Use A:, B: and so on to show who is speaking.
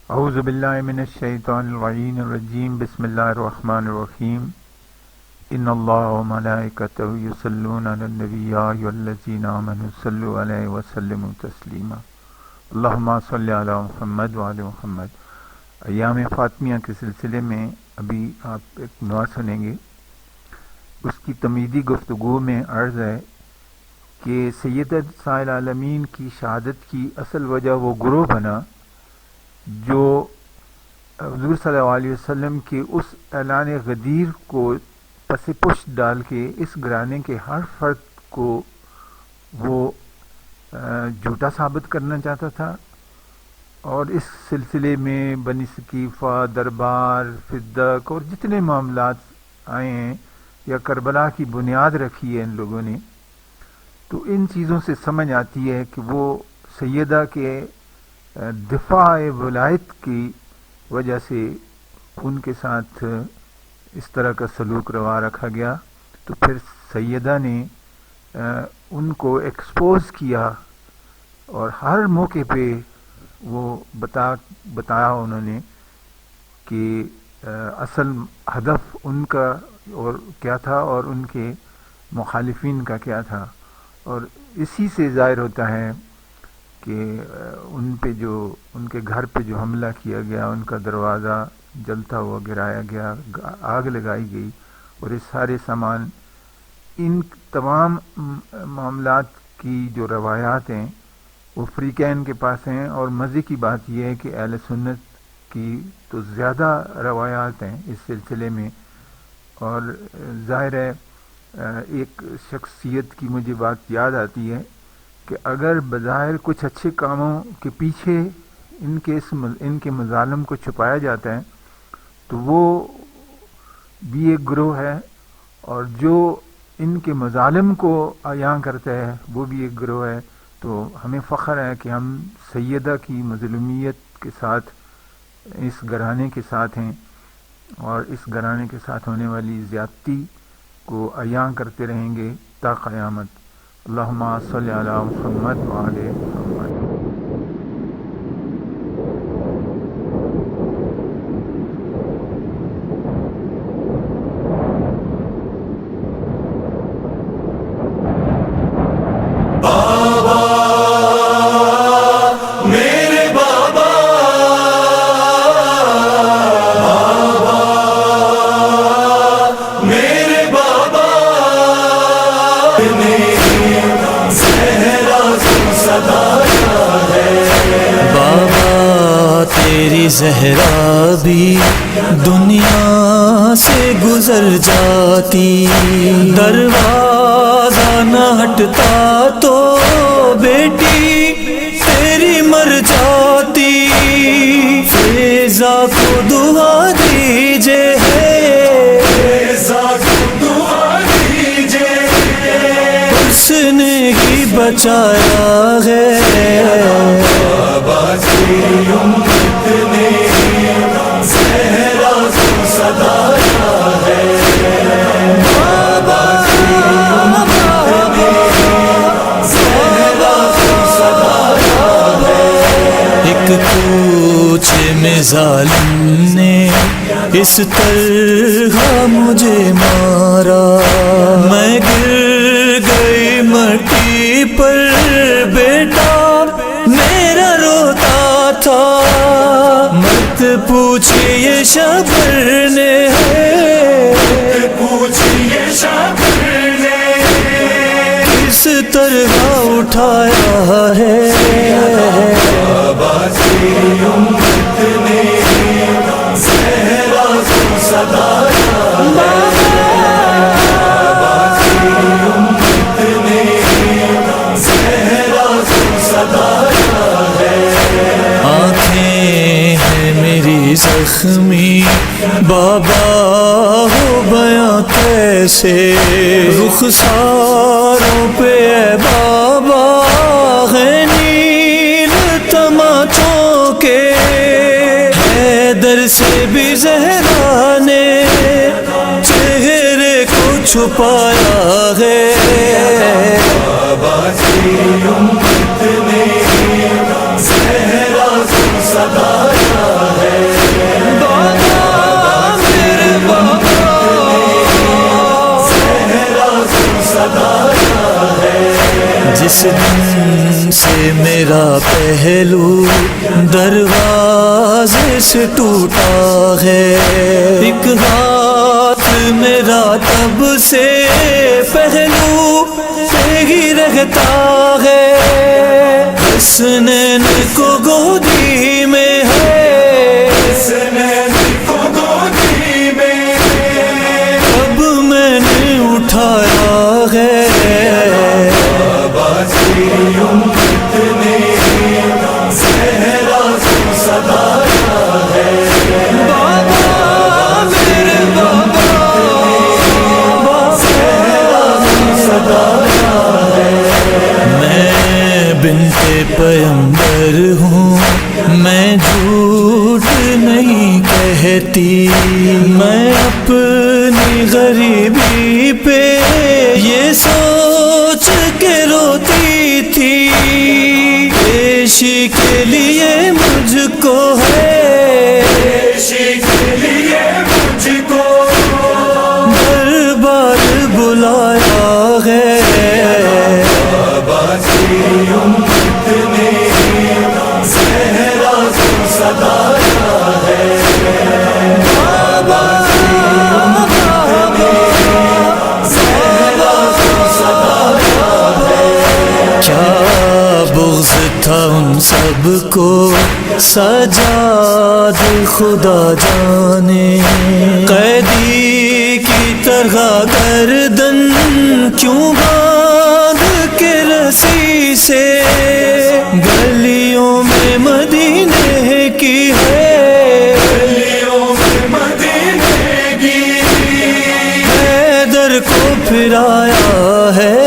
A: اعوذ باللہ من الشیطان اللعین الرجیم بسم اللہ الرحمن الرحیم ان اللہ وملائکتہ یصلون علی النبی یا ایھا الذین آمنوا صلوا علیہ وسلموا تسلیما اللہم صل علی محمد وعلی محمد۔ ایام فاطمیہ کے سلسلے میں ابھی آپ ایک نوحہ سنیں گے، اس کی تمہیدی گفتگو میں عرض ہے کہ سیدت سائر العالمین کی شہادت کی اصل وجہ وہ گروہ بنا جو حضور صلی اللہ علیہ وسلم کے اس اعلان غدیر کو پس پشت ڈال کے اس گھرانے کے ہر فرد کو وہ جھوٹا ثابت کرنا چاہتا تھا، اور اس سلسلے میں بنی ثقیفہ، دربار، فدق اور جتنے معاملات آئے ہیں یا کربلا کی بنیاد رکھی ہے ان لوگوں نے، تو ان چیزوں سے سمجھ آتی ہے کہ وہ سیدہ کے دفاع ولایت کی وجہ سے ان کے ساتھ اس طرح کا سلوک روا رکھا گیا، تو پھر سیدہ نے ان کو ایکسپوز کیا اور ہر موقع پہ وہ بتایا انہوں نے کہ اصل ہدف ان کا اور کیا تھا اور ان کے مخالفین کا کیا تھا، اور اسی سے ظاہر ہوتا ہے کہ ان پہ جو ان کے گھر پہ جو حملہ کیا گیا، ان کا دروازہ جلتا ہوا گرایا گیا، آگ لگائی گئی، اور یہ سارے سامان، ان تمام معاملات کی جو روایات ہیں وہ فریقین کے پاس ہیں، اور مزے کی بات یہ ہے کہ اہل سنت کی تو زیادہ روایات ہیں اس سلسلے میں، اور ظاہر ہے ایک شخصیت کی مجھے بات یاد آتی ہے کہ اگر بظاہر کچھ اچھے کاموں کے پیچھے ان کے مظالم کو چھپایا جاتا ہے تو وہ بھی ایک گروہ ہے، اور جو ان کے مظالم کو عیاں کرتا ہے وہ بھی ایک گروہ ہے۔ تو ہمیں فخر ہے کہ ہم سیدہ کی مظلومیت کے ساتھ اس گھرانے کے ساتھ ہیں، اور اس گھرانے کے ساتھ ہونے والی زیادتی کو عیاں کرتے رہیں گے تا قیامت۔ اللہم صلی علی محمد وعلی محمد۔
B: تیری زہرا بھی دنیا سے گزر جاتی، دروازہ نہ ہٹتا تو بیٹی تیری مر جاتی، فیضا کو دعا دیجے اس نے ہی بچایا ہے، بابا کی امت نے زہراکو ستایا ہے، بابا کی امت نے زہراکو ستایا ہے، ایک کوچے میں ظالم نے اس طرح مجھے مارا، میں گر گئی مٹی پر، بیٹا میرا روتا تھا، مت پوچھئے شبر نے، پوچھئے شبر نے کس طرح اٹھایا ہے، بابا کی امت نے زہراکو ستایا ہے، بابا کی امت نے زہراکو ستایا ہے، آنکھیں ہیں میری زخمی بابا ہو بیاں کیسے، رخساروں پہ اے بابا ہے نیل تماچوں کے، حیدر سے بھی زہرا نے چہرے کو چھپایا ہے، بابا کی امت نے زہراکو ستایا جس دن سے میرا پہلو دروازے سے ٹوٹا ہے، ایک ہاتھ میرا تب سے پہلو پہ ہی رہتا ہے، حسینوں کو گودی میں ہے، حسینوں کو گودی میں ہے، اب میں نے اٹھایا ہے، بابا کی امت نے زہرا کو ستایا ہے، بابا میرے بابا زہرا کو ستایا ہے، میں بنت پیغمبر ہوں، میں جھوٹ نہیں کہتی، میں اپنی غریبی پہ یہ سوچ کے روتی تھی، پیشی کے لیے مجھ کو ہے، پیشی کے لیے مجھ کو دربار بلایا ہے، بابا کی امت نے زہرا کو ستایا ہے، بابا کی امت نے زہرا کو ستایا ہے، کیا بغض تھا ان سب کو سجاد خدا جانے، قیدی کی طرح گردن کیوں باندھ کے رسی سے، گلیوں میں مدینے کی ہے، گلیوں میں مدینے کی، حیدر کو پھرایا ہے،